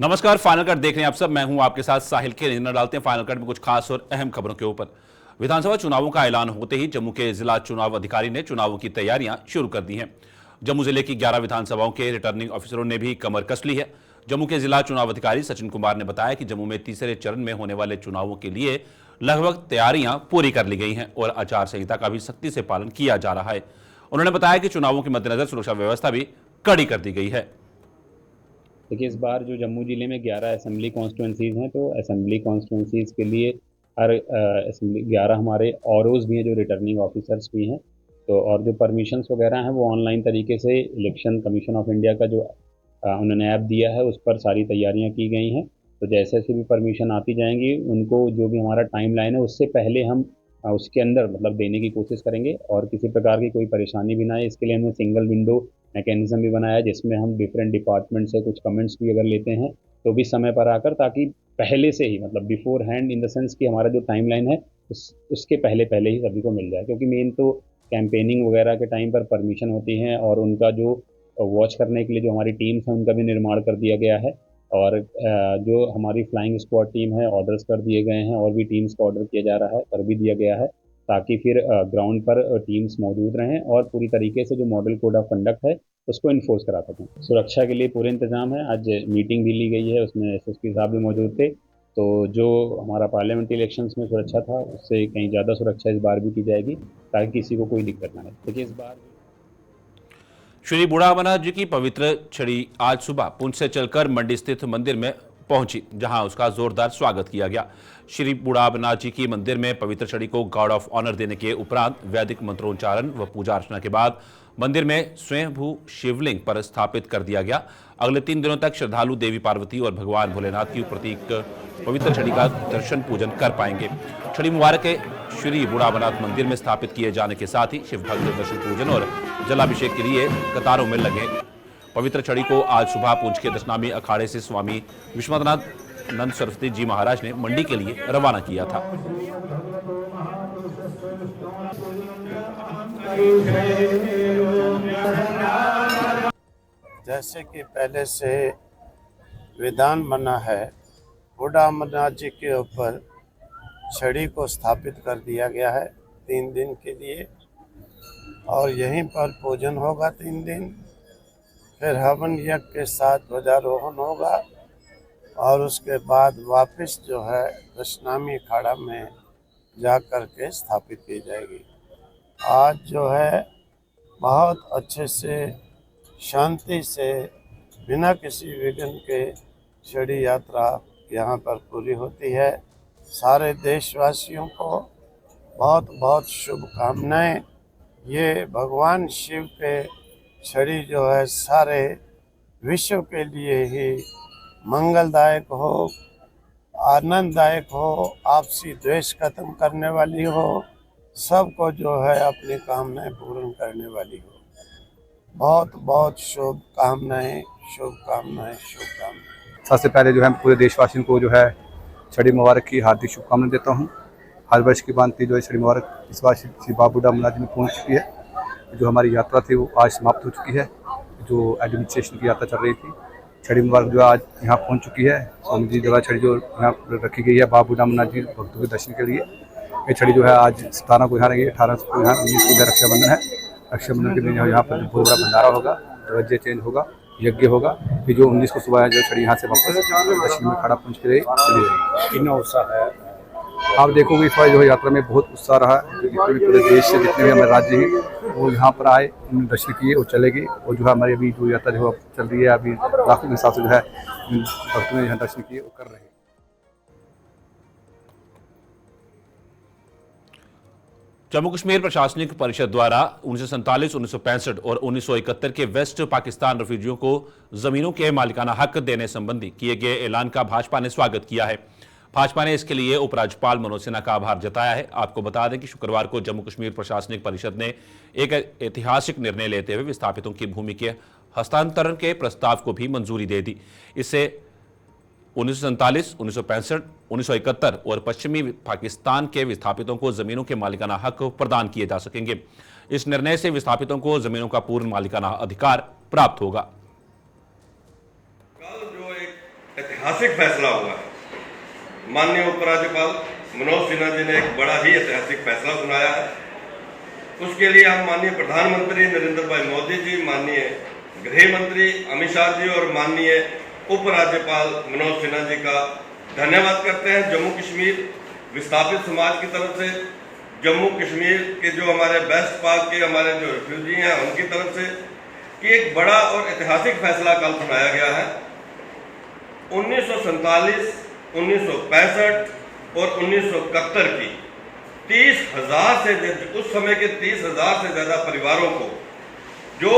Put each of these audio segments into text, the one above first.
नमस्कार, final cut देख रहे हैं आप सब। मैं हूं आपके साथ साहिल के। नजर डालते हैं फाइनल कट में कुछ खास और अहम खबरों के ऊपर। विधानसभा चुनावों का ऐलान होते ही जम्मू के जिला चुनाव अधिकारी ने चुनावों की तैयारियां शुरू कर दी हैं। जम्मू जिले की 11 विधानसभाओं के रिटर्निंग ऑफिसरों ने भी कमर कस ली है। जम्मू के जिला चुनाव अधिकारी सचिन कुमार ने बताया कि जम्मू में तीसरे चरण में होने वाले चुनावों के लिए लगभग तैयारियां पूरी कर ली गई हैं और आचार संहिता का भी सख्ती से पालन किया जा रहा है। उन्होंने बताया कि चुनावों के मद्देनजर सुरक्षा व्यवस्था भी कड़ी कर दी गई है। देखिए, इस बार जो जम्मू ज़िले में 11 असेंबली कॉन्स्टिट्यूंसीज़ हैं, तो असेंबली कॉन्स्टिट्यूंसीज़ के लिए हर असेंबली 11 हमारे ऑरओज़ भी हैं, जो रिटर्निंग ऑफिसर्स भी हैं। तो और जो परमिशंस वगैरह हैं, वो ऑनलाइन तरीके से इलेक्शन कमीशन ऑफ इंडिया का जो उन्होंने ऐप दिया है, उस पर सारी तैयारियां की गई हैं। तो जैसे जैसे भी परमिशन आती जाएंगी, उनको जो भी हमारा टाइम लाइन है, उससे पहले हम उसके अंदर मतलब देने की कोशिश करेंगे और किसी प्रकार की कोई परेशानी भी ना आए, इसके लिए हमने सिंगल विंडो मैकेनिज्म भी बनाया है, जिसमें हम डिफरेंट डिपार्टमेंट से कुछ कमेंट्स भी अगर लेते हैं तो भी समय पर आकर, ताकि पहले से ही मतलब before hand in the sense कि हमारा जो टाइम लाइन है उसके पहले पहले ही सभी को मिल जाए। क्योंकि मेन तो कैंपेनिंग वगैरह के टाइम पर परमिशन होती हैं और उनका जो वॉच करने के लिए जो हमारी टीम्स हैं, उनका भी निर्माण कर दिया गया है। और जो हमारी फ्लाइंग स्क्वाड टीम है, ऑर्डर्स कर दिए गए हैं और भी टीम्स का ऑर्डर किया जा रहा है, कर भी दिया गया है, ताकि फिर ग्राउंड पर टीम्स मौजूद रहें और पूरी तरीके से जो मॉडल कोड ऑफ कंडक्ट है उसको इन्फोर्स करा सकें। सुरक्षा के लिए पूरे इंतजाम है। आज मीटिंग भी ली गई है, उसमें एसएसपी साहब भी मौजूद थे। तो जो हमारा पार्लियामेंट्री इलेक्शंस में सुरक्षा था, उससे कहीं ज़्यादा सुरक्षा इस बार भी की जाएगी, ताकि किसी को कोई दिक्कत ना आए। देखिए, इस बार श्री बूढ़ा अमरनाथ जी की पवित्र छड़ी आज सुबह पुंछ से चलकर मंडी स्थित मंदिर में पहुंची, जहां उसका जोरदार स्वागत किया गया। श्री बूढ़ा अमरनाथ जी की मंदिर में पवित्र छड़ी को गार्ड ऑफ ऑनर देने के उपरांत वैदिक मंत्रोच्चारण व पूजा अर्चना के बाद मंदिर में स्वयंभू शिवलिंग पर स्थापित कर दिया गया। अगले 3 दिनों तक श्रद्धालु देवी पार्वती और भगवान भोलेनाथ की प्रतीक पवित्र छड़ी का दर्शन पूजन कर पाएंगे। छड़ी मुबारक के श्री बूढ़ा अमरनाथ मंदिर में स्थापित किए जाने के साथ ही शिव भक्त दर्शन पूजन और जलाभिषेक के लिए कतारों में लगे। पवित्र छड़ी को आज सुबह पुंछ के दशनामी अखाड़े से स्वामी विश्वनाथ नंद सरस्वती जी महाराज ने मंडी के लिए रवाना किया था। जैसे कि पहले से विधान बना है, बूढ़ा अमरनाथ जी के ऊपर छड़ी को स्थापित कर दिया गया है 3 दिन के लिए, और यहीं पर पूजन होगा 3 दिन। फिर हवन यज्ञ के साथ ध्वजारोहण होगा और उसके बाद वापस जो है दशनामी अखाड़ा में जा कर के स्थापित की जाएगी। आज जो है बहुत अच्छे से शांति से बिना किसी विघ्न के छड़ी यात्रा यहाँ पर पूरी होती है। सारे देशवासियों को बहुत बहुत शुभकामनाएं। ये भगवान शिव के छड़ी जो है सारे विश्व के लिए ही मंगलदायक हो, आनंददायक हो, आपसी द्वेष खत्म करने वाली हो, सबको जो है अपनी कामनाएं पूर्ण करने वाली हो। बहुत बहुत शुभकामनाएं, शुभकामनाएं, शुभकामनाएं। सबसे पहले जो है पूरे देशवासियों को जो है छड़ी मुबारक की हार्दिक शुभकामनाएं देता हूं। हर वर्ष की भांति जो है छड़ी मुबारक इस बार श्री बाबा बूढ़ा अमरनाथ जी में पहुंच चुकी है। जो हमारी यात्रा थी वो आज समाप्त हो चुकी है। जो एडमिनिस्ट्रेशन की यात्रा चल रही थी, छड़ी मुबारक जो आज यहाँ पहुँच चुकी है। स्वामी जी द्वारा छड़ी जो यहाँ रखी गई है बाबा बूढ़ा अमरनाथ जी भक्तों के दर्शन के लिए। ये छड़ी जो है आज 17 को यहाँ रहेगी, 18 को यहाँ, 19 को रक्षाबंधन है। रक्षाबंधन के दिन यहाँ पर बहुत बड़ा भंडारा होगा, दरवाजे चेंज होगा, यज्ञ होगा। फिर जो 19 को सुबह जो छड़ी यहाँ से वापस दक्षिण में खड़ा पहुँच के कितना उत्साह है। आप देखोगे इस बार जो है यात्रा में बहुत उत्साह रहा। जितने भी पूरे देश से जितने भी हमारे राज्य हैं वो यहाँ पर आए, उन्होंने दर्शन किए और चले गए। और जो है हमारी अभी जो यात्रा जो चल रही है, अभी लाखों के हिसाब से जो है भक्तों ने यहाँ दर्शन किए वो कर रहे हैं। जम्मू कश्मीर प्रशासनिक परिषद द्वारा 1947, 1965 और 1971 के वेस्ट पाकिस्तान रेफ्यूजियों को जमीनों के मालिकाना हक देने संबंधी किए गए ऐलान का भाजपा ने स्वागत किया है। भाजपा ने इसके लिए उपराज्यपाल मनोज सिन्हा का आभार जताया है। आपको बता दें कि शुक्रवार को जम्मू कश्मीर प्रशासनिक परिषद ने एक ऐतिहासिक निर्णय लेते हुए विस्थापितों की भूमि के हस्तांतरण के प्रस्ताव को भी मंजूरी दे दी। इससे 1947, 1965, 1971 और पश्चिमी पाकिस्तान के विस्थापितों को जमीनों के मालिकाना हक प्रदान किए जा सकेंगे। इस निर्णय से विस्थापितों को जमीनों का पूर्ण मालिकाना अधिकार प्राप्त होगा। कल जो एक ऐतिहासिक फैसला हुआ है। माननीय उपराज्यपाल मनोज सिन्हा जी ने एक बड़ा ही ऐतिहासिक फैसला सुनाया है। उसके लिए हम माननीय प्रधानमंत्री नरेंद्र भाई मोदी जी, माननीय गृह मंत्री अमित शाह जी और माननीय उपराज्यपाल मनोज सिन्हा जी का धन्यवाद करते हैं। जम्मू कश्मीर विस्थापित समाज की तरफ से, जम्मू कश्मीर के जो हमारे वेस्ट पाक के हमारे जो रिफ्यूजी हैं उनकी तरफ से, कि एक बड़ा और ऐतिहासिक फैसला कल सुनाया गया है। 1947, 1965 और 1971 की 30,000 से, उस समय के 30,000 से ज्यादा परिवारों को, जो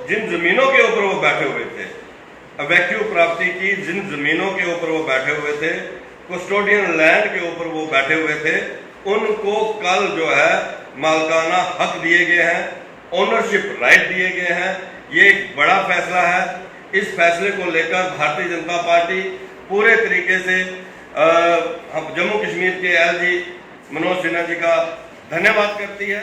जिन जमीनों के ऊपर वो बैठे हुए थे, अवैक्यू प्राप्ति की जिन जमीनों के ऊपर वो बैठे हुए थे, कस्टोडियन लैंड के ऊपर वो बैठे हुए थे, उनको कल जो है मालकाना हक दिए गए हैं, ओनरशिप राइट दिए गए हैं। ये एक बड़ा फैसला है। इस फैसले को लेकर भारतीय जनता पार्टी पूरे तरीके से हम जम्मू कश्मीर के एलजी मनोज सिन्हा जी का धन्यवाद करती है।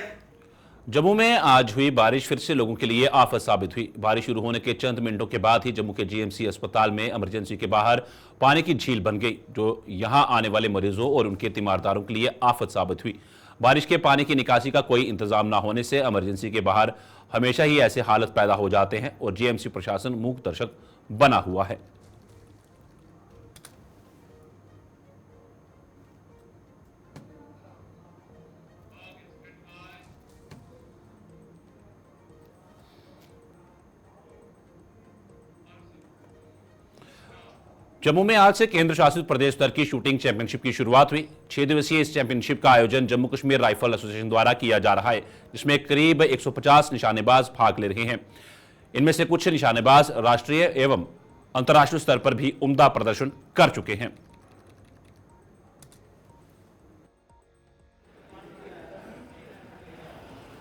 जम्मू में आज हुई बारिश फिर से लोगों के लिए आफत साबित हुई। बारिश शुरू होने के चंद मिनटों के बाद ही जम्मू के जीएमसी अस्पताल में इमरजेंसी के बाहर पानी की झील बन गई, जो यहां आने वाले मरीजों और उनके तीमारदारों के लिए आफत साबित हुई। बारिश के पानी की निकासी का कोई इंतजाम न होने से इमरजेंसी के बाहर हमेशा ही ऐसे हालत पैदा हो जाते हैं और जीएमसी प्रशासन मूक दर्शक बना हुआ है। जम्मू में आज से केंद्र शासित प्रदेश स्तर की शूटिंग चैंपियनशिप की शुरुआत हुई। 6 दिवसीय इस चैंपियनशिप का आयोजन जम्मू कश्मीर राइफल एसोसिएशन द्वारा किया जा रहा है, जिसमें करीब 150 निशानेबाज भाग ले रहे हैं। इनमें से कुछ निशानेबाज राष्ट्रीय एवं अंतर्राष्ट्रीय स्तर पर भी उम्दा प्रदर्शन कर चुके हैं।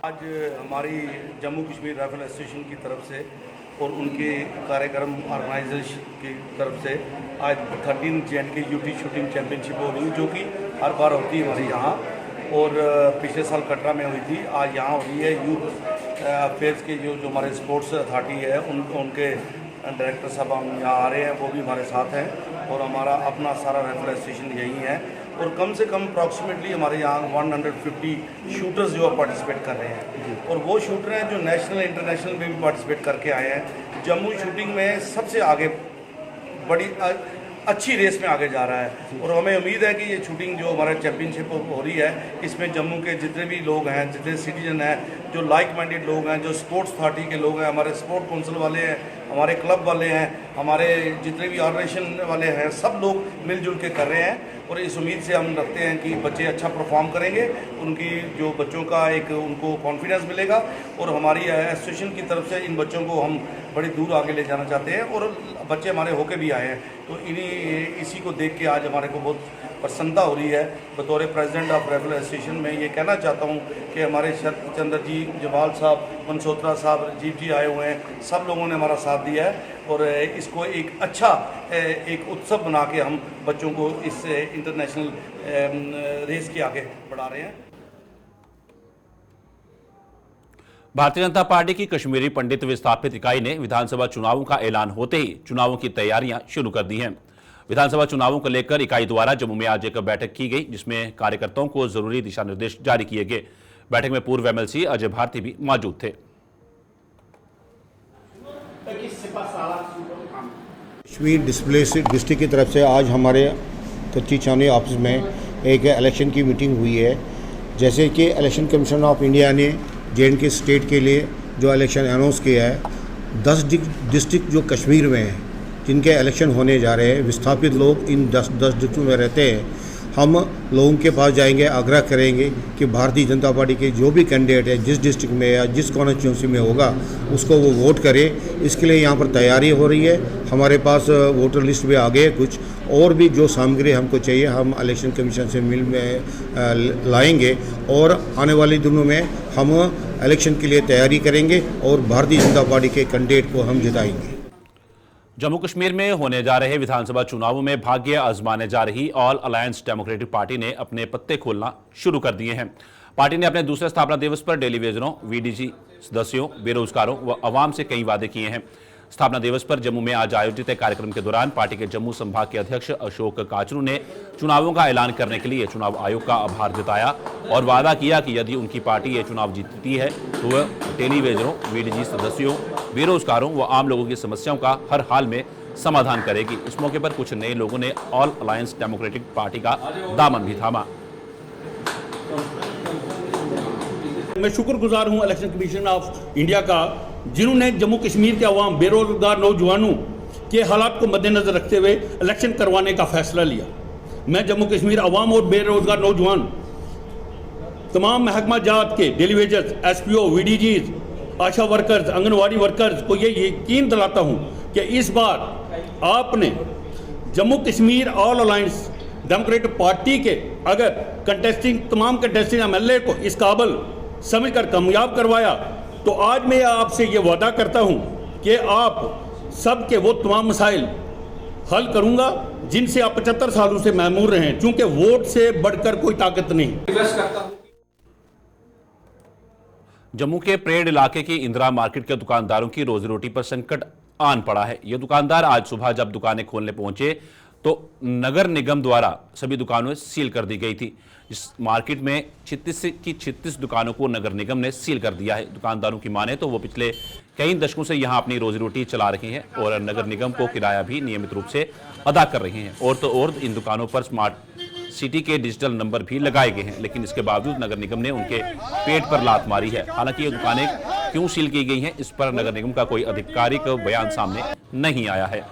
आज हमारी जम्मू कश्मीर राइफल एसोसिएशन की तरफ से और उनके कार्यक्रम ऑर्गेनाइजर्स की तरफ से आज 13 J&K यूटी शूटिंग चैंपियनशिप हो रही है, जो कि हर बार होती है हमारे यहाँ, और पिछले साल कटरा में हुई थी। आज यहाँ हो रही है। यूथ अफेयर्स के जो हमारे स्पोर्ट्स अथॉरिटी है उनके डायरेक्टर साहब हम यहाँ आ रहे हैं, वो भी हमारे साथ हैं, और हमारा अपना सारा राइफल एसोसिएशन यही है। और कम से कम अप्रॉक्सीमेटली हमारे यहाँ 150 शूटर्स जो पार्टिसिपेट कर रहे हैं, और वो शूटर हैं जो नेशनल इंटरनेशनल में भी पार्टिसिपेट करके आए हैं। जम्मू शूटिंग में सबसे आगे बड़ी अच्छी रेस में आगे जा रहा है, और हमें उम्मीद है कि ये शूटिंग जो हमारा चैंपियनशिप हो रही है, इसमें जम्मू के जितने भी लोग हैं, जितने सिटीजन हैं, जो लाइक माइंडेड लोग हैं, जो स्पोर्ट्स अथॉरिटी के लोग हैं, हमारे स्पोर्ट काउंसिल वाले हैं, हमारे क्लब वाले हैं, हमारे जितने भी ऑर्गेनाइजेशन वाले हैं, सब लोग मिलजुल के कर रहे हैं। और इस उम्मीद से हम रखते हैं कि बच्चे अच्छा परफॉर्म करेंगे, उनकी जो बच्चों का एक उनको कॉन्फिडेंस मिलेगा, और हमारी एसोसिएशन की तरफ से इन बच्चों को हम बड़ी दूर आगे ले जाना चाहते हैं, और बच्चे हमारे होके भी आए हैं। तो इसी को देख के आज हमारे को बहुत प्रसन्नता हो रही है। बतौर प्रेसिडेंट ऑफ राइफल एसोसिएशन में ये कहना चाहता हूँ कि हमारे शरद चंद्र जी, जवाल साहब, मनसोत्रा साहब, राजीव जी आए हुए हैं, सब लोगों ने हमारा साथ दिया है, और इसको एक अच्छा एक उत्सव बना के हम बच्चों को इस इंटरनेशनल रेस के आगे बढ़ा रहे हैं। भारतीय जनता पार्टी की कश्मीरी पंडित विस्थापित इकाई ने विधानसभा चुनावों का ऐलान होते ही चुनावों की तैयारियां शुरू कर दी हैं। विधानसभा चुनावों को लेकर इकाई द्वारा जम्मू में आज एक बैठक की गई, जिसमें कार्यकर्ताओं को जरूरी दिशा निर्देश जारी किए गए। बैठक में पूर्व एमएलसी अजय भारती भी मौजूद थे। कश्मीर डिस्प्लेस्ड डिस्ट्रिक्ट की तरफ से आज हमारे कच्ची छावनी ऑफिस में एक इलेक्शन की मीटिंग हुई है। जैसे कि इलेक्शन कमीशन ऑफ इंडिया ने J&K स्टेट के लिए जो इलेक्शन अनाउंस किया है, 10 डिस्ट्रिक्ट जो कश्मीर में हैं जिनके इलेक्शन होने जा रहे हैं, विस्थापित लोग इन 10 डिस्ट्रिक्टों में रहते हैं। हम लोगों के पास जाएंगे, आग्रह करेंगे कि भारतीय जनता पार्टी के जो भी कैंडिडेट है, जिस डिस्ट्रिक्ट में या जिस कॉन्स्टिट्यूंसी में होगा, उसको वो वोट करे। इसके लिए यहाँ पर तैयारी हो रही है। हमारे पास वोटर लिस्ट भी आ गए, कुछ और भी जो सामग्री हमको चाहिए हम इलेक्शन कमीशन से मिल में लाएंगे, और आने वाले दिनों में हम इलेक्शन के लिए तैयारी करेंगे और भारतीय जनता पार्टी के कैंडिडेट को हम जिताएंगे। जम्मू कश्मीर में होने जा रहे विधानसभा चुनावों में भाग्य आजमाने जा रही ऑल अलायंस डेमोक्रेटिक पार्टी ने अपने पत्ते खोलना शुरू कर दिए हैं। पार्टी ने अपने दूसरे स्थापना दिवस पर टेलीविजनों, वीडीजी सदस्यों, बेरोजगारों व आवाम से कई वादे किए हैं। स्थापना दिवस पर जम्मू में आज आयोजित एक कार्यक्रम के दौरान पार्टी के जम्मू संभाग के अध्यक्ष अशोक काचरू ने चुनावों का ऐलान करने के लिए चुनाव आयोग का आभार जताया और वादा किया कि यदि उनकी पार्टी ये चुनाव जीतती है तो वह टेलीविजनों, वीडीजी सदस्यों, बेरोजगारों व आम लोगों की समस्याओं का हर हाल में समाधान करेगी। इस मौके पर कुछ नए लोगों ने ऑल अलायंस डेमोक्रेटिक पार्टी का दामन भी थामा। मैं शुक्रगुजार हूं इलेक्शन कमीशन ऑफ इंडिया का, जिन्होंने जम्मू कश्मीर के अवाम, बेरोजगार नौजवानों के हालात को मद्देनजर रखते हुए इलेक्शन करवाने का फैसला लिया। मैं जम्मू कश्मीर अवाम और बेरोजगार नौजवान, तमाम महकमा जात के डेलीवेजर्स, एसपीओ, वीडीजीज, आशा वर्कर्स, आंगनवाड़ी वर्कर्स को ये यकीन दिलाता हूं कि इस बार आपने Jammu Kashmir all alliance democratic party के अगर तमाम कंटेस्टिंग एमएलए को इस काबिल समझकर कामयाब करवाया तो आज मैं आपसे ये वादा करता हूं कि आप सबके वो तमाम मसाइल हल करूंगा जिनसे आप 75 सालों से महमूर रहे हैं, क्योंकि वोट से बढ़कर कोई ताकत नहीं। जम्मू के परेड इलाके की इंदिरा मार्केट के दुकानदारों की रोजी रोटी पर संकट आन पड़ा है। ये दुकानदार आज सुबह जब दुकानें खोलने पहुंचे तो नगर निगम द्वारा सभी दुकानें सील कर दी गई थी। इस मार्केट में 36 दुकानों को नगर निगम ने सील कर दिया है। दुकानदारों की माने तो वो पिछले कई दशकों से यहां अपनी रोजी रोटी चला रहे हैं और नगर निगम को किराया भी नियमित रूप से अदा कर रहे हैं। और तो और इन दुकानों पर स्मार्ट सिटी के डिजिटल नंबर भी लगाए गए हैं, लेकिन इसके बावजूद नगर निगम ने उनके पेट पर लात मारी है। हालांकि ये दुकानें क्यों सील की गई हैं, इस पर नगर निगम का कोई आधिकारिक बयान सामने नहीं आया है।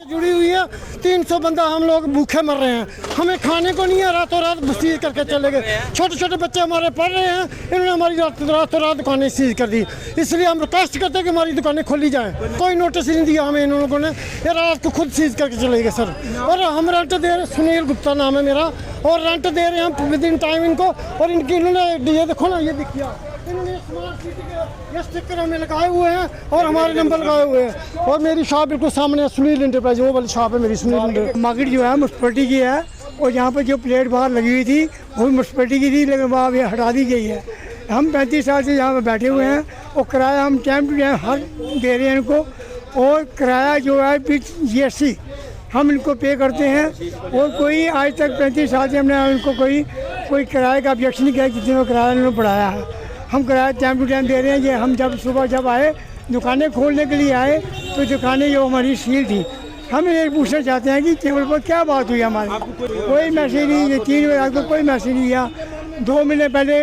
जुड़ी हुई है, 300 बंदा हम लोग भूखे मर रहे हैं, हमें खाने को नहीं है, रातों रात सीज करके चले गए। छोटे छोटे बच्चे हमारे पढ़ रहे हैं, इन्होंने हमारी रातों रात दुकानें सीज कर दी। इसलिए हम रिक्वेस्ट करते हैं कि हमारी दुकानें खोली जाएं। कोई नोटिस नहीं दिया हमें इन लोगों ने, ये रात को खुद सीज करके चले गए सर। और हम रेंट दे रहे, सुनील गुप्ता नाम है मेरा, और रेंट दे रहे हैं हम विद इन टाइम इनको। और इनकी इन्होंने ये देखो ना, ये देखिए इन्होंने स्मार्ट सिटी के ये स्टिकर हमें लगाए हुए हैं और हमारे नंबर लगाए हुए हैं। और मेरी शॉप बिल्कुल सामने सुनील इंटरप्राइज, वो वाली शॉप है मेरी सुनील। मार्केट जो है म्यूनसिपैलिटी की है और यहाँ पर जो प्लेट बाहर लगी हुई थी वो म्यूनसिपैलिटी की थी, लेकिन वहाँ ये हटा दी गई है। हम 35 साल से यहाँ पर बैठे हुए हैं और किराया हम टाइम टू टाइम हर दे रहे हैं इनको। और किराया जो है विथ GST हम इनको पे करते हैं। और कोई आज तक 35 साल से हमने इनको कोई किराए का ऑब्जेक्शन नहीं किया, जितने किराया इन्होंने बढ़ाया है। हम किराया टाइम टू टाइम दे रहे हैं। ये हम जब सुबह जब आए दुकानें खोलने के लिए आए तो दुकानें जो हमारी सील थी। हम ये पूछना चाहते हैं कि टेबल पर क्या बात हुई हमारी, कोई मैसेज नहीं। ये 3 बजे रात को कोई मैसेज नहीं किया। 2 महीने पहले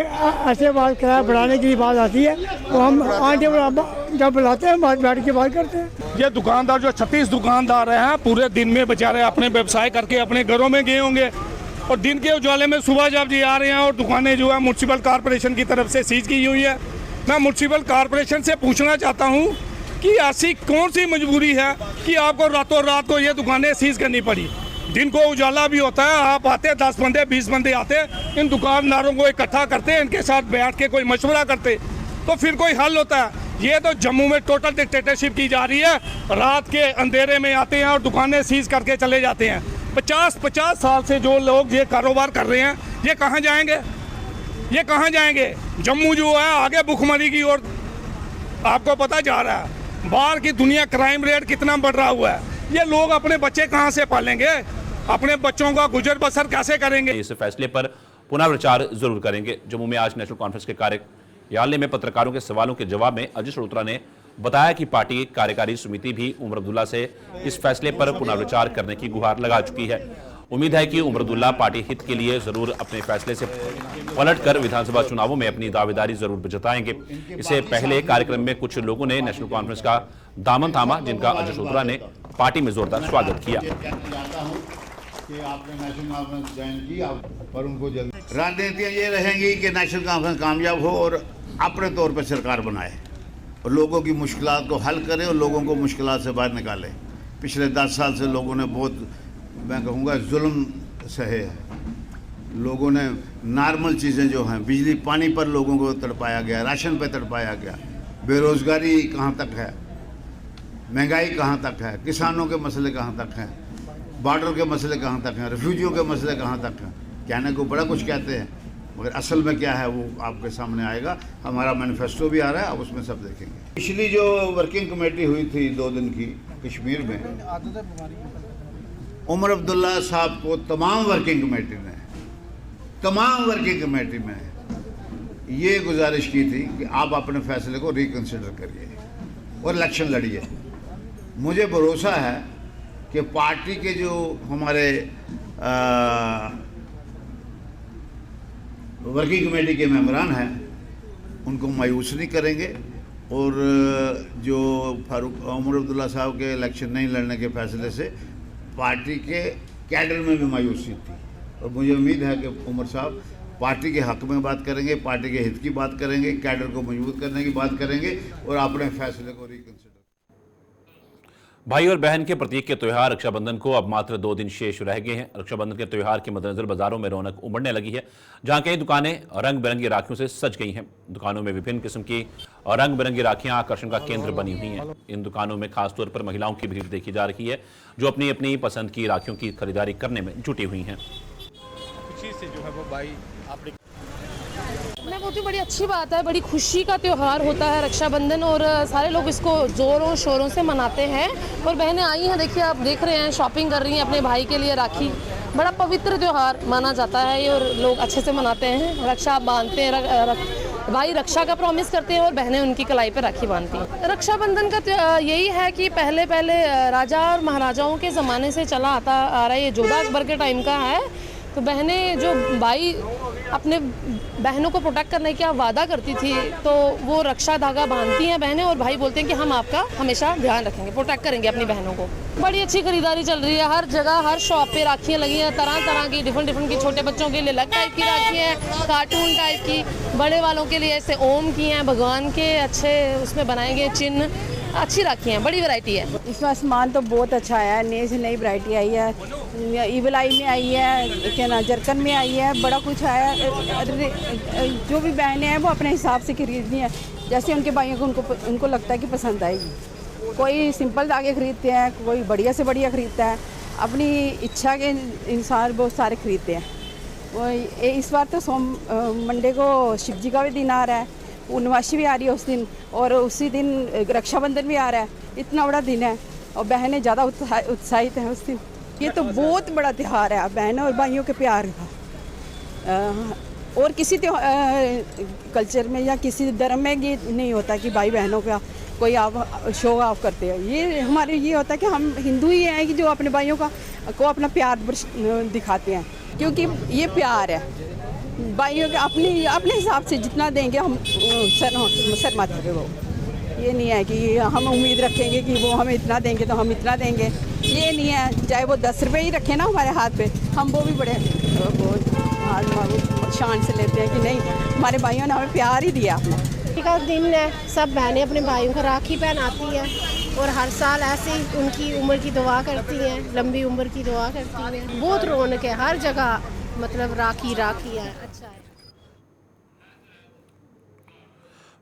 ऐसे बात किराया बढ़ाने की बात आती है तो हम आगे जब बुलाते हैं बात बैठ के बात करते हैं। ये दुकानदार जो 36 दुकानदार हैं पूरे दिन में बेचारे अपने व्यवसाय करके अपने घरों में गए होंगे और दिन के उजाले में सुबह जब जी आ रहे हैं और दुकानें जो है म्यूनसिपल कॉरपोरेशन की तरफ से सीज की हुई है। मैं म्यूनसिपल कॉरपोरेशन से पूछना चाहता हूँ कि ऐसी कौन सी मजबूरी है कि आपको रातों रात को ये दुकानें सीज करनी पड़ी। दिन को उजाला भी होता है, आप आते 10 बंदे 20 बंदे आते, इन दुकानदारों को इकट्ठा करते, इनके साथ बैठ के कोई मशवरा करते तो फिर कोई हल होता है। ये तो जम्मू में टोटल डिक्टेटरशिप की जा रही है। रात के अंधेरे में आते हैं और दुकानें सीज करके चले जाते हैं। 50 साल से जो लोग ये कारोबार कर रहे हैं ये कहाँ जाएंगे, ये कहाँ जाएंगे। जम्मू जो है आगे भुखमरी की ओर आपको पता जा रहा है। बाहर की दुनिया क्राइम रेट कितना बढ़ रहा हुआ है। ये लोग अपने बच्चे कहाँ से पालेंगे, अपने बच्चों का गुजर बसर कैसे करेंगे। इस फैसले पर पुनर्विचार जरूर करेंगे। जम्मू में आज नेशनल कॉन्फ्रेंस के कार्यालय में पत्रकारों के सवालों के जवाब में अजय श्रोत्रा ने बताया कि पार्टी कार्यकारी समिति भी उमर अब्दुल्ला से इस फैसले पर पुनर्विचार करने की गुहार लगा चुकी है। उम्मीद है कि उमर अब्दुल्ला पार्टी हित के लिए जरूर अपने फैसले से पलटकर विधानसभा चुनावों में अपनी दावेदारी जरूर जताएंगे। इससे पहले कार्यक्रम में कुछ लोगों ने नेशनल कॉन्फ्रेंस का दामन थामा, जिनका अजय श्रोत्रा ने पार्टी में जोरदार स्वागत किया। कि आपने नेशनल कॉन्फ्रेंस ज्वाइन की पर उनको जल्दी रणनीतियाँ ये रहेंगी कि नेशनल कॉन्फ्रेंस कामयाब हो और अपने तौर पर सरकार बनाए और लोगों की मुश्किलात को हल करे और लोगों को मुश्किलात से बाहर निकाले। पिछले 10 साल से लोगों ने बहुत, मैं कहूँगा, जुल्म सहे हैं। लोगों ने नॉर्मल चीज़ें जो हैं, बिजली पानी पर लोगों को तड़पाया गया, राशन पर तड़पाया गया, बेरोज़गारी कहाँ तक है, महंगाई कहाँ तक है, किसानों के मसले कहाँ तक हैं, बॉर्डर के मसले कहाँ तक हैं, रिफ्यूजियों के मसले कहाँ तक हैं। कहने को बड़ा कुछ कहते हैं मगर असल में क्या है वो आपके सामने आएगा। हमारा मैनिफेस्टो भी आ रहा है, आप उसमें सब देखेंगे। पिछली जो वर्किंग कमेटी हुई थी 2 दिन की कश्मीर में, उमर अब्दुल्ला साहब को तमाम वर्किंग कमेटी में ये गुजारिश की थी कि आप अपने फैसले को रिकन्सिडर करिए और इलेक्शन लड़िए। मुझे भरोसा है कि पार्टी के जो हमारे वर्किंग कमेटी के मेंबरान हैं उनको मायूस नहीं करेंगे और जो उमर अब्दुल्ला साहब के इलेक्शन नहीं लड़ने के फैसले से पार्टी के कैडर में भी मायूसी थी। और मुझे उम्मीद है कि उमर साहब पार्टी के हक में बात करेंगे, पार्टी के हित की बात करेंगे, कैडर को मजबूत करने की बात करेंगे और अपने फैसले को रिकन्सिडर। भाई और बहन के प्रतीक के त्यौहार रक्षाबंधन को अब मात्र 2 दिन शेष रह गए हैं। रक्षाबंधन के त्यौहार के मद्देनजर बाजारों में रौनक उमड़ने लगी है, जहां कई दुकानें रंग बिरंगी राखियों से सज गई हैं। दुकानों में विभिन्न किस्म की रंग बिरंगी राखियां आकर्षण का केंद्र बनी हुई हैं। इन दुकानों में खासतौर पर महिलाओं की भीड़ देखी जा रही है, जो अपनी अपनी पसंद की राखियों की खरीदारी करने में जुटी हुई हैं। मैं बोलती हूँ बड़ी अच्छी बात है, बड़ी खुशी का त्यौहार होता है रक्षाबंधन, और सारे लोग इसको जोरों शोरों से मनाते हैं। और बहनें आई हैं, देखिए आप देख रहे हैं, शॉपिंग कर रही हैं अपने भाई के लिए राखी। बड़ा पवित्र त्यौहार माना जाता है ये, और लोग अच्छे से मनाते हैं। रक्षा बांधते हैं, भाई रक्षा का प्रॉमिस करते हैं और बहनें उनकी कलाई पर राखी बांधती हैं। रक्षाबंधन का यही है कि पहले राजा और महाराजाओं के ज़माने से चला आता आ रहा है, ये जोधा अकबर के टाइम का है। तो बहनें जो भाई अपने बहनों को प्रोटेक्ट करने का वादा करती थी, तो वो रक्षा धागा बांधती हैं बहनें, और भाई बोलते हैं कि हम आपका हमेशा ध्यान रखेंगे, प्रोटेक्ट करेंगे अपनी बहनों को। बड़ी अच्छी खरीदारी चल रही है, हर जगह हर शॉप पे राखियाँ लगी हैं, तरह तरह की, डिफरेंट की। छोटे बच्चों के लिए अलग टाइप की राखी है, कार्टून टाइप की, बड़े वालों के लिए ऐसे ओम की हैं, भगवान के अच्छे उसमें बनाए गए चिन्ह, अच्छी राखी हैं, बड़ी वैरायटी है। इसमें सामान तो बहुत अच्छा आया है, नई से नई वैरायटी आई है, ईवलाई में आई है, क्या ना जरकन में आई है, बड़ा कुछ आया है। जो भी बहनें हैं वो अपने हिसाब से खरीदनी है, जैसे उनके भाइयों को उनको लगता है कि पसंद आएगी। कोई सिंपल धागे खरीदते हैं, कोई बढ़िया से बढ़िया खरीदता है, अपनी इच्छा के इंसान बहुत सारे खरीदते हैं। वो इस बार तो मंडे को शिव जी का भी दिन आ रहा है, पूर्णमासी भी आ रही है उस दिन, और उसी दिन रक्षाबंधन भी आ रहा है। इतना बड़ा दिन है और बहनें ज़्यादा उत्साहित हैं उस दिन। ये तो बहुत बड़ा त्यौहार है बहनों और भाइयों के प्यार का। और किसी कल्चर में या किसी धर्म में ये नहीं होता कि भाई बहनों का कोई आप शो ऑफ करते हैं। ये हमारे ये होता है कि हम हिंदू ही हैं कि जो अपने भाइयों को अपना प्यार दिखाते हैं, क्योंकि ये प्यार है। भाइयों के अपने हिसाब से जितना देंगे हम सर माथे पे, वो ये नहीं है कि हम उम्मीद रखेंगे कि वो हमें इतना देंगे तो हम इतना देंगे, ये नहीं है। चाहे वो 10 रुपये ही रखें ना हमारे हाथ पे, हम वो भी बड़े शान से लेते हैं कि नहीं, हमारे भाइयों ने हमें प्यार ही दिया अपना। का दिन है, सब बहनें अपने भाइयों को राखी पहनाती हैं, और हर साल ऐसे ही उनकी उम्र की दुआ करती हैं, लंबी उम्र की दुआ करती हैं। बहुत रौनक है हर जगह, मतलब राखी है, अच्छा है।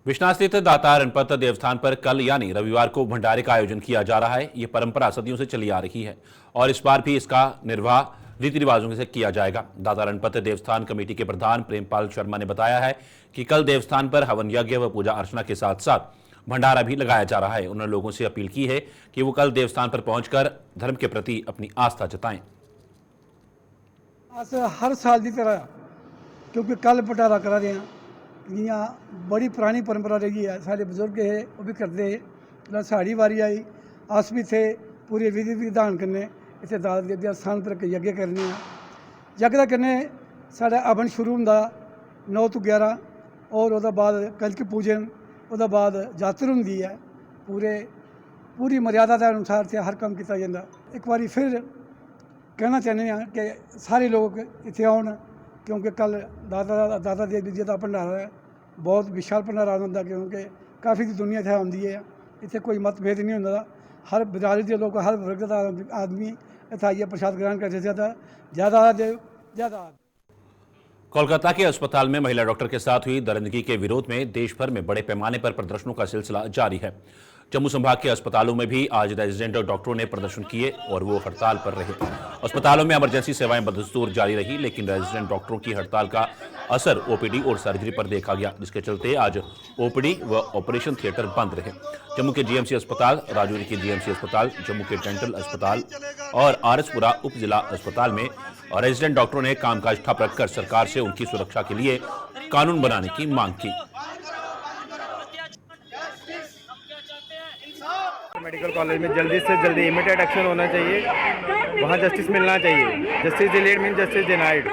विश्वनाथ स्थित दातार रणपत देवस्थान पर कल यानी रविवार को भंडारे का आयोजन किया जा रहा है। ये परंपरा सदियों से चली आ रही है और इस बार भी इसका निर्वाह रीति रिवाजों से किया जाएगा। दातार रणपत देवस्थान कमेटी के प्रधान प्रेमपाल शर्मा ने बताया है कि कल देवस्थान पर हवन यज्ञ व पूजा अर्चना के साथ साथ भंडारा भी लगाया जा रहा है। उन्होंने लोगों से अपील की है कि वो कल देवस्थान पर पहुंचकर धर्म के प्रति अपनी आस्था जताएं। हर साल की तरह, क्योंकि कल भंडारा करा रहे हैं, जियां बड़ी पुरानी परंपरा रही है, सारे बुजुर्ग है वो भी करते हैं। साड़ी बारी आई, अस भी थे पूरे विधि विधान करने इतने दादा स्थान पर यज्ञ करने। यज्ञ का करने साढ़ा हवन शुरू होंदा 9 to 11, और उसके बाद कंजक पूजन, उसके बाद जातर होंदी है। पूरी मर्यादा के अनुसार से हर काम किया जाता। एक बारी फिर कहना चाहते हैं कि सारे लोग इतने आउन, क्योंकि कल दादा देव जी का भंडारा है, बहुत विशाल भंडारा होंगे, क्योंकि काफ़ी दुनिया इतने आती है। इतने कोई मतभेद नहीं होंगे, हर बिरादरी के लोग, हर वर्ग का आदमी इतना आइए प्रसाद ग्रहण कर ज़्यादा देव ज़्यादा। कोलकाता के अस्पताल में महिला डॉक्टर के साथ हुई दरिंदगी के विरोध में देश भर में बड़े पैमाने पर प्रदर्शनों का सिलसिला जारी है। जम्मू संभाग के अस्पतालों में भी आज रेजिडेंट और डॉक्टरों ने प्रदर्शन किए और वो हड़ताल पर रहे। अस्पतालों में इमरजेंसी सेवाएं बदस्तूर जारी रही, लेकिन रेजिडेंट डॉक्टरों की हड़ताल का असर ओपीडी और सर्जरी पर देखा गया, जिसके चलते आज ओपीडी व ऑपरेशन थिएटर बंद रहे। जम्मू के जीएमसी अस्पताल, राजौरी के जीएमसी अस्पताल, जम्मू के डेंटल अस्पताल और आरएसपुरा उप जिला अस्पताल में रेजिडेंट डॉक्टरों ने कामकाज ठप रखकर सरकार से उनकी सुरक्षा के लिए कानून बनाने की मांग की। मेडिकल कॉलेज में जल्दी से जल्दी इमीडिएट एक्शन होना चाहिए, वहाँ जस्टिस मिलना चाहिए। Justice delayed mean justice denied.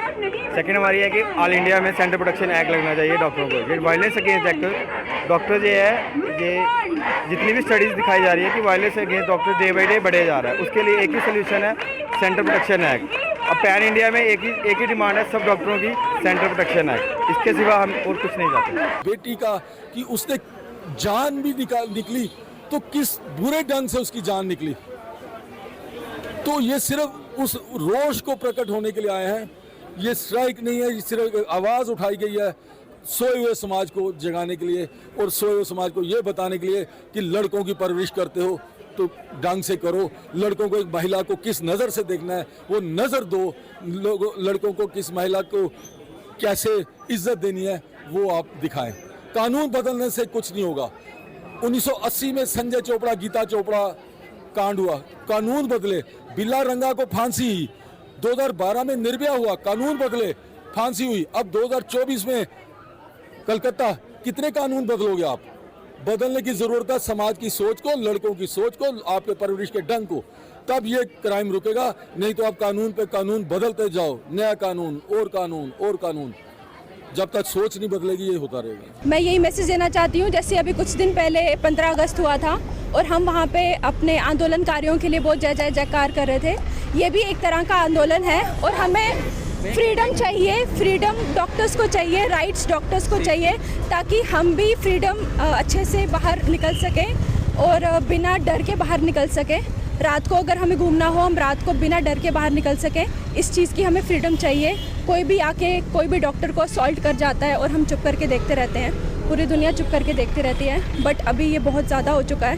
Second हमारी है कि ऑल इंडिया में सेंटर प्रोटेक्शन एक्ट लगना चाहिए डॉक्टरों को। ये वायलेंस अगेंस्ट डॉक्टर ये है, ये जितनी भी स्टडीज़ दिखाई जा रही है कि violence against doctor day by day बढ़े जा रहा है। उसके लिए एक ही सोल्यूशन है, सेंटर प्रोटेक्शन एक्ट। अब पैन इंडिया में एक ही डिमांड है सब डॉक्टरों की, सेंटर प्रोटेक्शन एक्ट। इसके सिवा हम और कुछ नहीं चाहते। बेटी का कि उसने जान भी निकली तो किस बुरे ढंग से उसकी जान निकली, तो ये सिर्फ उस रोष को प्रकट होने के लिए आए हैं। ये स्ट्राइक नहीं है, ये सिर्फ आवाज़ उठाई गई है सोए हुए समाज को जगाने के लिए और सोए हुए समाज को ये बताने के लिए कि लड़कों की परवरिश करते हो तो ढंग से करो। लड़कों को, एक महिला को किस नज़र से देखना है वो नज़र दो। लड़कों को किस महिला को कैसे इज्जत देनी है वो आप दिखाएं। कानून बदलने से कुछ नहीं होगा। 1980 में संजय चोपड़ा, गीता चोपड़ा कांड हुआ, कानून बदले, बिल्ला रंगा को फांसी हुई। 2012 में निर्भया हुआ, कानून बदले, फांसी हुई। अब 2024 में कलकत्ता, कितने कानून बदलोगे आप? बदलने की जरूरत है समाज की सोच को, लड़कों की सोच को, आपके परवरिश के ढंग को, तब ये क्राइम रुकेगा। नहीं तो आप कानून पे कानून बदलते जाओ, नया कानून और कानून और कानून, जब तक सोच नहीं बदलेगी ये होता रहेगा। मैं यही मैसेज देना चाहती हूँ, जैसे अभी कुछ दिन पहले 15 अगस्त हुआ था और हम वहाँ पे अपने आंदोलनकारियों के लिए बहुत जय जयकार कर रहे थे। ये भी एक तरह का आंदोलन है और हमें फ्रीडम चाहिए, फ्रीडम डॉक्टर्स को चाहिए, राइट्स डॉक्टर्स को चाहिए, ताकि हम भी फ्रीडम अच्छे से बाहर निकल सकें और बिना डर के बाहर निकल सकें। रात को अगर हमें घूमना हो, हम रात को बिना डर के बाहर निकल सकें। इस चीज़ की हमें फ्रीडम चाहिए। कोई भी आके कोई भी डॉक्टर को असॉल्ट कर जाता है और हम चुप करके देखते रहते हैं, पूरी दुनिया चुप करके देखती रहती है। बट अभी ये बहुत ज़्यादा हो चुका है,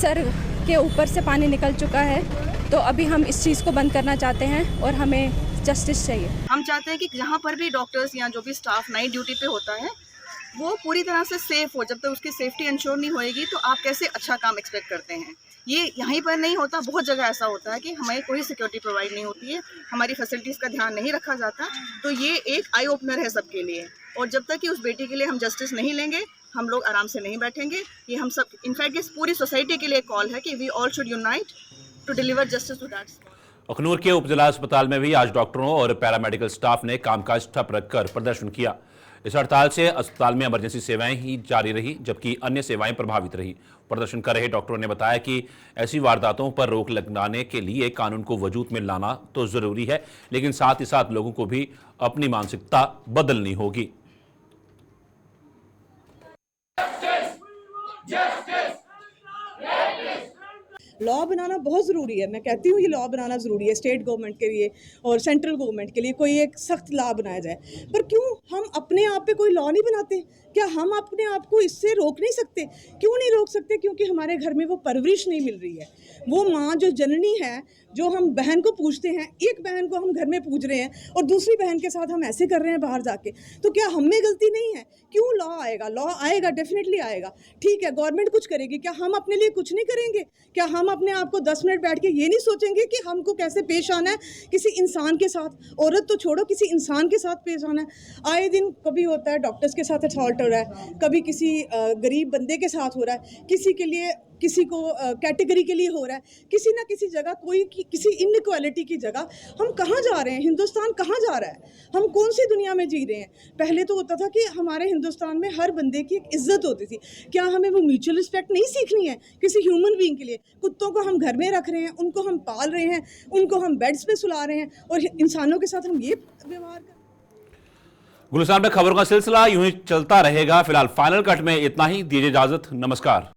सर के ऊपर से पानी निकल चुका है। तो अभी हम इस चीज़ को बंद करना चाहते हैं और हमें जस्टिस चाहिए। हम चाहते हैं कि जहाँ पर भी डॉक्टर्स या जो भी स्टाफ नाइट ड्यूटी पे होता है वो पूरी तरह से सेफ हो। जब तक उसकी सेफ्टी इंश्योर नहीं होएगी तो आप कैसे अच्छा काम एक्सपेक्ट करते हैं। ये यहीं पर नहीं होता, बहुत जगह ऐसा होता है कि हमें कोई सिक्योरिटी प्रोवाइड नहीं होती है, हमारी फैसिलिटीज़ का ध्यान नहीं रखा जाता। तो ये एक आई ओपनर है सबके लिए। और जब तक कि उस बेटी के लिए हम जस्टिस नहीं लेंगे, हम लोग आराम से नहीं बैठेंगे। ये हम सब, इनफैक्ट इस पूरी सोसाइटी के लिए कॉल है कि we all should unite to deliver justice to that. Akhnoor के उपजिला अस्पताल में भी आज डॉक्टरों और पैरामेडिकल स्टाफ ने कामकाज ठप रखकर प्रदर्शन किया। इस हड़ताल से अस्पताल में इमरजेंसी सेवाएं ही जारी रही, जबकि अन्य सेवाएं प्रभावित रही। प्रदर्शन कर रहे डॉक्टरों ने बताया कि ऐसी वारदातों पर रोक लगाने के लिए कानून को वजूद में लाना तो जरूरी है, लेकिन साथ ही साथ लोगों को भी अपनी मानसिकता बदलनी होगी। लॉ बनाना बहुत ज़रूरी है। मैं कहती हूँ ये लॉ बनाना ज़रूरी है स्टेट गवर्नमेंट के लिए और सेंट्रल गवर्नमेंट के लिए। कोई एक सख्त लॉ बनाया जाए, पर क्यों हम अपने आप पे कोई लॉ नहीं बनाते? क्या हम अपने आप को इससे रोक नहीं सकते? क्यों नहीं रोक सकते? क्योंकि हमारे घर में वो परवरिश नहीं मिल रही है। वो माँ जो जननी है, जो हम बहन को पूछते हैं, एक बहन को हम घर में पूछ रहे हैं और दूसरी बहन के साथ हम ऐसे कर रहे हैं बाहर जाके, तो क्या हम में गलती नहीं है? क्यों लॉ आएगा? लॉ आएगा, डेफिनेटली आएगा। ठीक है, गवर्नमेंट कुछ करेगी, क्या हम अपने लिए कुछ नहीं करेंगे? क्या हम अपने आप को 10 मिनट बैठ के ये नहीं सोचेंगे कि हमको कैसे पेश आना है किसी इंसान के साथ? औरत तो छोड़ो, किसी इंसान के साथ पेश आना है। आए दिन कभी होता है डॉक्टर्स के साथ असॉल्ट हो रहा है, कभी किसी गरीब बंदे के साथ हो रहा है, किसी के लिए, किसी को कैटेगरी के लिए हो रहा है, किसी ना किसी जगह कोई किसी इनइक्वालिटी की जगह। हम कहाँ जा रहे हैं? हिंदुस्तान कहाँ जा रहा है? हम कौन सी दुनिया में जी रहे हैं? पहले तो होता था कि हमारे हिंदुस्तान में हर बंदे की एक इज्जत होती थी। क्या हमें वो म्यूचुअल रिस्पेक्ट नहीं सीखनी है किसी ह्यूमन बीइंग के लिए? कुत्तों को हम घर में रख रहे हैं, उनको हम पाल रहे हैं, उनको हम बेड्स पे सुला रहे हैं, और इंसानों के साथ हम ये व्यवहार कर। गुलशन में खबरों का सिलसिला यूं ही चलता रहेगा। फिलहाल फाइनल कट में इतना ही। दीजिए इजाजत, नमस्कार।